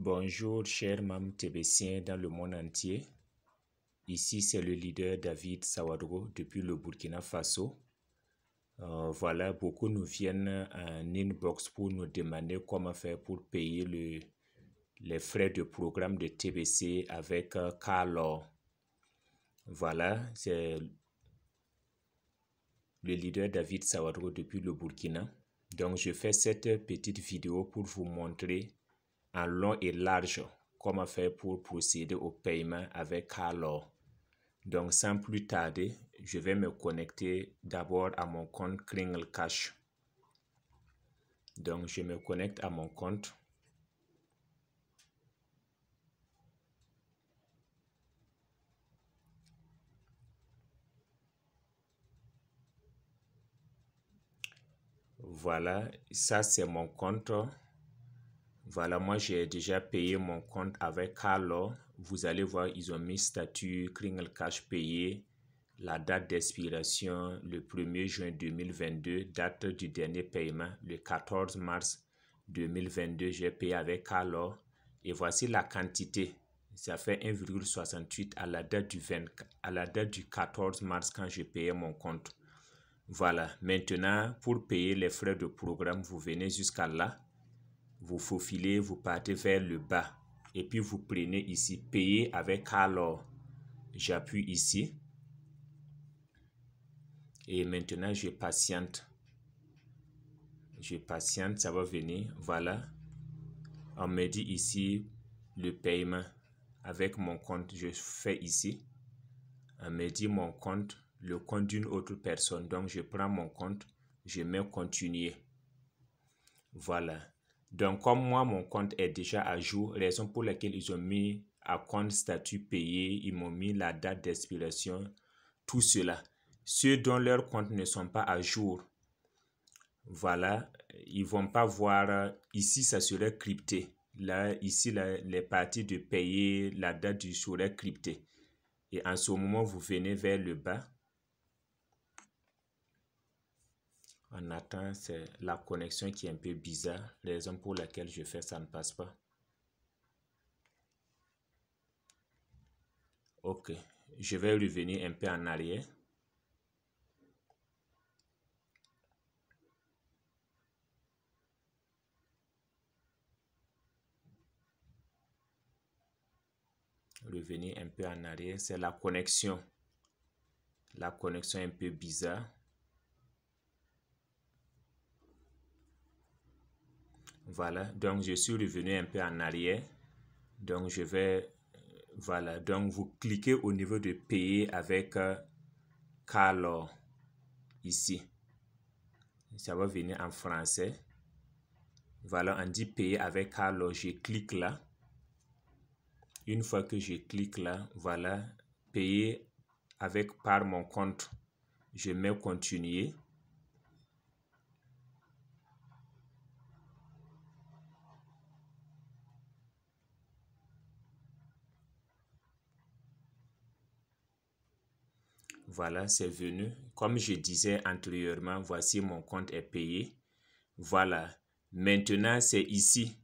Bonjour chers membres tébéciens dans le monde entier. Ici c'est le leader David Sawadro depuis le Burkina Faso. Voilà, beaucoup nous viennent en inbox pour nous demander comment faire pour payer les frais de programme de TBC avec Carlor. Voilà, c'est le leader David Sawadro depuis le Burkina. Donc je fais cette petite vidéo pour vous montrer en long et large comment faire pour procéder au paiement avec Carlor. Donc sans plus tarder, je vais me connecter d'abord à mon compte Kringle Cash. Donc je me connecte à mon compte. Voilà, ça c'est mon compte. Voilà, moi j'ai déjà payé mon compte avec Carlor. Vous allez voir, ils ont mis statut Kringle Cash payé. La date d'expiration le 1er juin 2022, date du dernier paiement le 14 mars 2022. J'ai payé avec Carlor et voici la quantité. Ça fait 1,68 à la date du 14 mars quand j'ai payé mon compte. Voilà, maintenant pour payer les frais de programme, vous venez jusqu'à là. Vous faufilez, vous partez vers le bas et puis vous prenez ici payer avec Carlor. J'appuie ici et maintenant je patiente. Je patiente, ça va venir. Voilà, on me dit ici le paiement avec mon compte. Je fais ici. On me dit mon compte, le compte d'une autre personne. Donc je prends mon compte, je mets continuer. Voilà. Donc, comme moi, mon compte est déjà à jour, raison pour laquelle ils ont mis à compte statut payé, ils m'ont mis la date d'expiration, tout cela. Ceux dont leurs comptes ne sont pas à jour, voilà, ils vont pas voir, ici ça serait crypté. Là, ici, les parties de payer, la date du serait cryptée. Et en ce moment, vous venez vers le bas. On attend, c'est la connexion qui est un peu bizarre. La raison pour laquelle je fais ça ne passe pas. Ok, je vais revenir un peu en arrière. Revenir un peu en arrière, c'est la connexion. La connexion est un peu bizarre. Voilà, donc je suis revenu un peu en arrière. Donc je vais, voilà, donc vous cliquez au niveau de payer avec Carlor, ici. Ça va venir en français. Voilà, on dit payer avec Carlor, je clique là. Une fois que je clique là, voilà, payer par mon compte. Je mets continuer. Voilà, c'est venu. Comme je disais antérieurement, voici mon compte est payé. Voilà. Maintenant, c'est ici.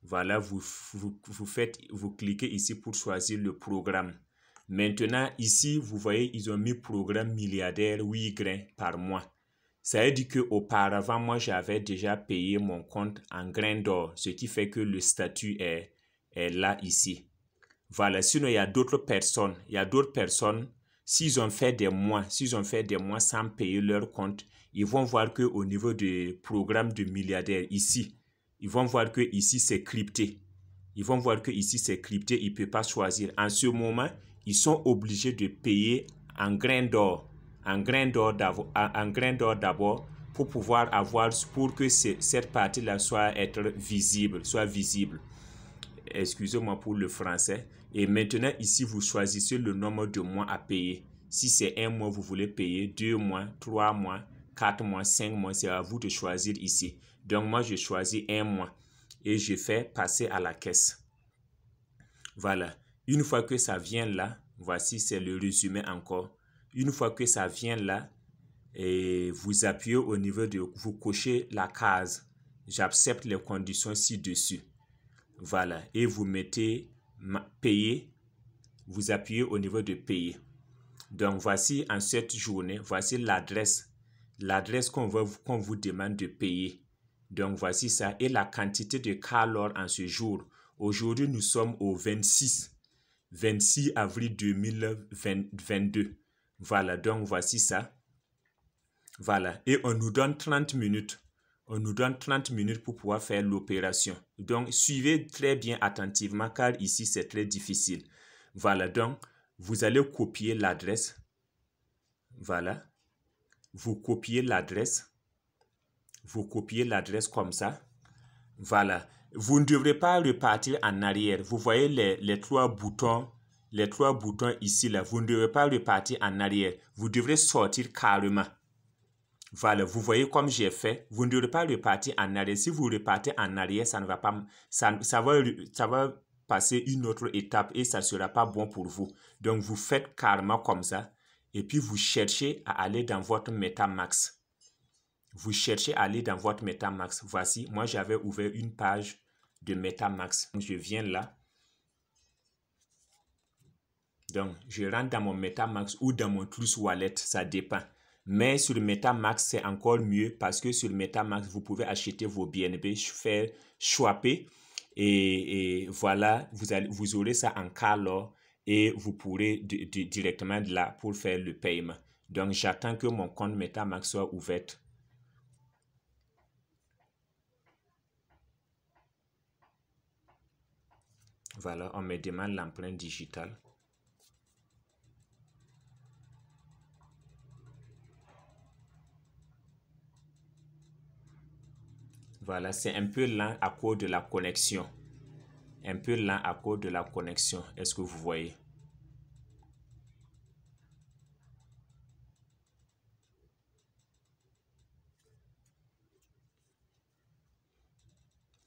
Voilà, vous cliquez ici pour choisir le programme. Maintenant, ici, vous voyez, ils ont mis programme milliardaire 8 grains par mois. Ça veut dire qu'auparavant, moi, j'avais déjà payé mon compte en grains d'or, ce qui fait que le statut est là, ici. Voilà, sinon, il y a d'autres personnes. S'ils ont fait des mois, sans payer leur compte, ils vont voir qu'au niveau du programme de milliardaire, ici, ils vont voir que ici c'est crypté. Ils ne peuvent pas choisir. En ce moment, ils sont obligés de payer en grains d'or. En grains d'or d'abord pour pouvoir avoir, pour que cette partie-là soit visible. Excusez-moi pour le français. Et maintenant, ici, vous choisissez le nombre de mois à payer. Si c'est 1 mois, vous voulez payer 2 mois, 3 mois, 4 mois, 5 mois. C'est à vous de choisir ici. Donc, moi, je choisis 1 mois. Et je fais passer à la caisse. Voilà. Une fois que ça vient là, voici, c'est le résumé encore. Une fois que ça vient là, et vous appuyez au niveau de... Vous cochez la case. J'accepte les conditions ci-dessus. Voilà. Et vous mettez payer. Vous appuyez au niveau de payer. Donc, voici en cette journée, voici l'adresse. L'adresse qu'on vous demande de payer. Donc, voici ça. Et la quantité de calor en ce jour. Aujourd'hui, nous sommes au 26 avril 2022. Voilà, donc voici ça. Voilà, et on nous donne 30 minutes. On nous donne 30 minutes pour pouvoir faire l'opération. Donc, suivez très bien attentivement car ici, c'est très difficile. Voilà, donc, vous allez copier l'adresse. Voilà. Vous copiez l'adresse. Vous copiez l'adresse comme ça. Voilà. Vous ne devrez pas repartir en arrière. Vous voyez les trois boutons ici, là. Vous ne devrez pas repartir en arrière. Vous devrez sortir carrément. Voilà, vous voyez comme j'ai fait. Vous ne devrez pas repartir en arrière. Si vous repartez en arrière, ça ne va pas, ça va passer une autre étape et ça ne sera pas bon pour vous. Donc, vous faites carrément comme ça. Et puis, vous cherchez à aller dans votre MetaMask. Vous cherchez à aller dans votre MetaMask. Voici, moi, j'avais ouvert une page de MetaMask. Je viens là. Donc, je rentre dans mon MetaMask ou dans mon Trust Wallet, ça dépend. Mais sur le MetaMask, c'est encore mieux parce que sur le MetaMask, vous pouvez acheter vos BNB, faire swapper et voilà, vous aurez ça en calor et vous pourrez directement de là pour faire le paiement. Donc, j'attends que mon compte MetaMask soit ouvert. Voilà, on me demande l'empreinte digitale. Voilà, c'est un peu lent à cause de la connexion. Un peu lent à cause de la connexion. Est-ce que vous voyez?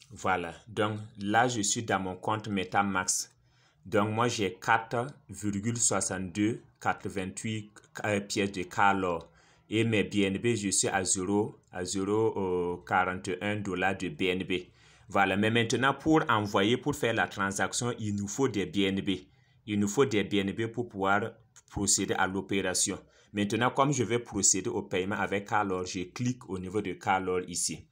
Voilà, donc là, je suis dans mon compte MetaMask. Donc, moi, j'ai 4,6288 pièces de calor. Et mes BNB, je suis à 0,41 $ de BNB. Voilà, mais maintenant, pour envoyer, pour faire la transaction, il nous faut des BNB. Il nous faut des BNB pour pouvoir procéder à l'opération. Maintenant, comme je vais procéder au paiement avec Calor, je clique au niveau de Calor ici.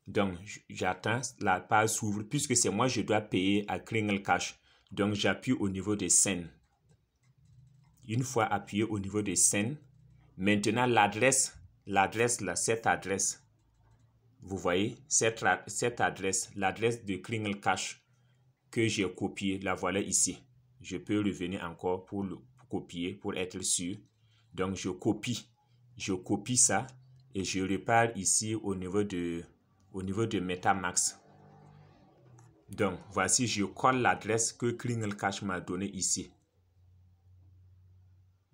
Donc, j'attends, la page s'ouvre. Puisque c'est moi, je dois payer à Kringle Cash. Donc, j'appuie au niveau de Send. Une fois appuyé au niveau de Send, maintenant l'adresse là, cette adresse, vous voyez, cette adresse, l'adresse de Kringle Cash que j'ai copié, la voilà ici. Je peux revenir encore pour le copier, pour être sûr. Donc, je copie ça et je repars ici au niveau de MetaMask. Donc, voici, je colle l'adresse que Kringle Cash m'a donné ici.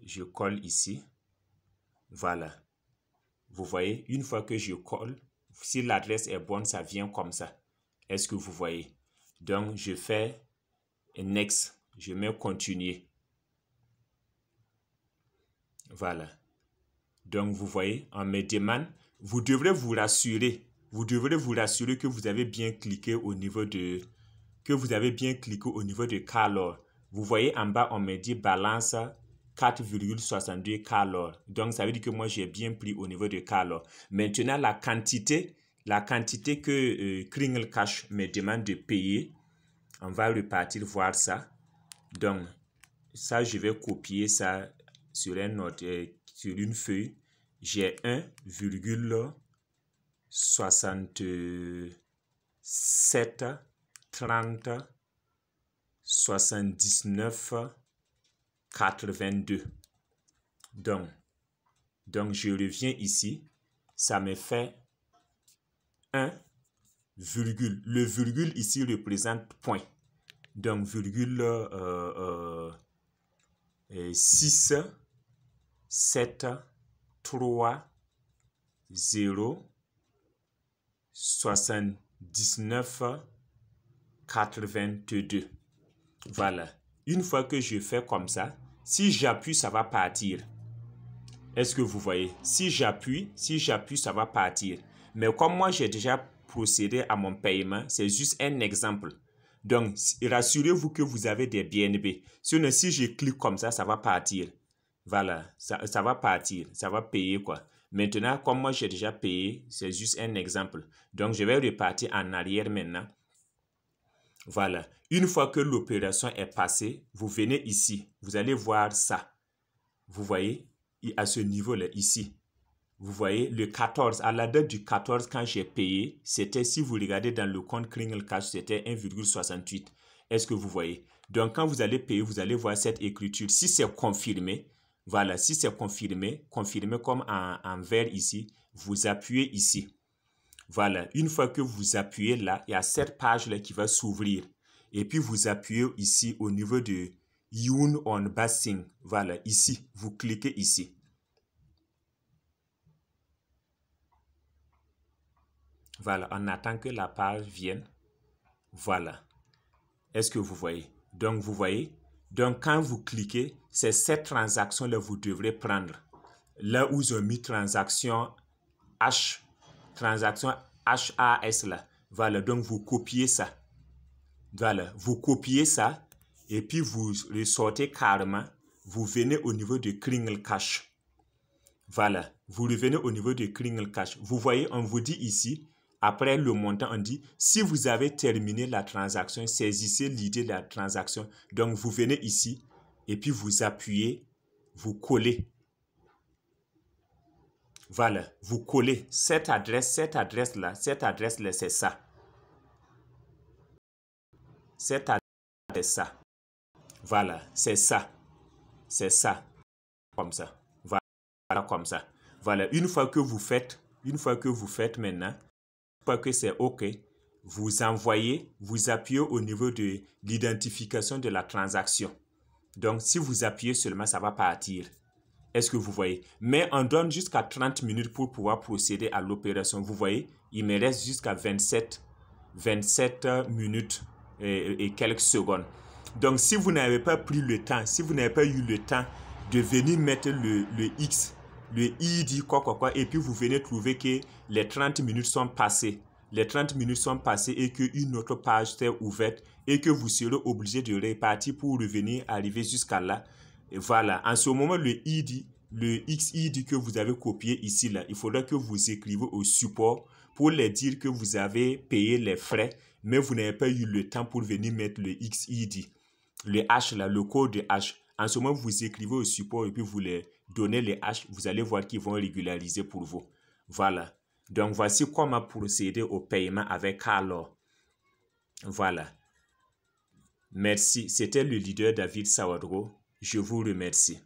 Je colle ici. Voilà. Vous voyez, une fois que je colle, si l'adresse est bonne, ça vient comme ça. Est-ce que vous voyez? Donc, je fais Next. Je mets Continuer. Voilà. Donc, vous voyez, on me demande, vous devrez vous rassurer. Vous devrez vous rassurer que vous avez bien cliqué au niveau de Calor. Vous voyez en bas, on me dit balance 4,62 Calor. Donc, ça veut dire que moi, j'ai bien pris au niveau de Calor. Maintenant, la quantité que Kringle Cash me demande de payer, on va repartir voir ça. Donc, ça, je vais copier ça sur sur une feuille. J'ai 1,67 30 79 82. Donc, je reviens ici. Ça me fait 1, virgule. Le virgule ici représente point. Donc, virgule 6, 7, 3, 0, 79, 82. Voilà. Une fois que je fais comme ça, si j'appuie, ça va partir. Est-ce que vous voyez? Si j'appuie, ça va partir. Mais comme moi, j'ai déjà procéder à mon paiement. C'est juste un exemple. Donc, rassurez-vous que vous avez des BNB. Sinon, si je clique comme ça va partir. Voilà, ça va partir, ça va payer quoi. Maintenant, comme moi j'ai déjà payé, c'est juste un exemple. Donc, je vais repartir en arrière maintenant. Voilà, une fois que l'opération est passée, vous venez ici. Vous allez voir ça. Vous voyez, à ce niveau-là, ici. Vous voyez, le 14, à la date du 14, quand j'ai payé, c'était, si vous regardez dans le compte Kringle Cash, c'était 1,68. Est-ce que vous voyez? Donc, quand vous allez payer, vous allez voir cette écriture. Si c'est confirmé, voilà, si c'est confirmé, confirmé comme en vert ici, vous appuyez ici. Voilà, une fois que vous appuyez là, il y a cette page-là qui va s'ouvrir. Et puis, vous appuyez ici au niveau de Yoon on Basing. Voilà, ici, vous cliquez ici. Voilà, on attend que la page vienne. Voilà. Est-ce que vous voyez? Donc, vous voyez? Donc, quand vous cliquez, c'est cette transaction-là que vous devrez prendre. Là où ils ont mis transaction HAS là. Voilà, donc vous copiez ça. Voilà, vous copiez ça et puis vous ressortez carrément. Vous venez au niveau de Kringle Cash. Voilà, vous revenez au niveau de Kringle Cash. Vous voyez, on vous dit ici, après le montant, on dit, si vous avez terminé la transaction, saisissez l'idée de la transaction. Donc, vous venez ici et puis vous appuyez, vous collez. Voilà, vous collez cette adresse-là, c'est ça. Cette adresse, c'est ça. Voilà, c'est ça. C'est ça. Comme ça. Voilà, comme ça. Voilà, une fois que vous faites maintenant, une fois que c'est OK, vous envoyez, vous appuyez au niveau de l'identification de la transaction. Donc, si vous appuyez seulement, ça va partir. Est-ce que vous voyez? Mais on donne jusqu'à 30 minutes pour pouvoir procéder à l'opération. Vous voyez, il me reste jusqu'à 27 minutes et quelques secondes. Donc, si vous n'avez pas pris le temps, si vous n'avez pas eu le temps de venir mettre le X, le ID, quoi, et puis vous venez trouver que les 30 minutes sont passées. Les 30 minutes sont passées et qu'une autre page s'est ouverte et que vous serez obligé de repartir pour revenir, arriver jusqu'à là. Et voilà, en ce moment, le XID que vous avez copié ici, là, il faudra que vous écrivez au support pour leur dire que vous avez payé les frais, mais vous n'avez pas eu le temps pour venir mettre le XID. Le H, là, le code de H. En ce moment, vous écrivez au support et puis vous leur donnez les H. Vous allez voir qu'ils vont régulariser pour vous. Voilà. Donc, voici comment procéder au paiement avec Carlor. Voilà. Merci. C'était le leader David Sawadro. Je vous remercie.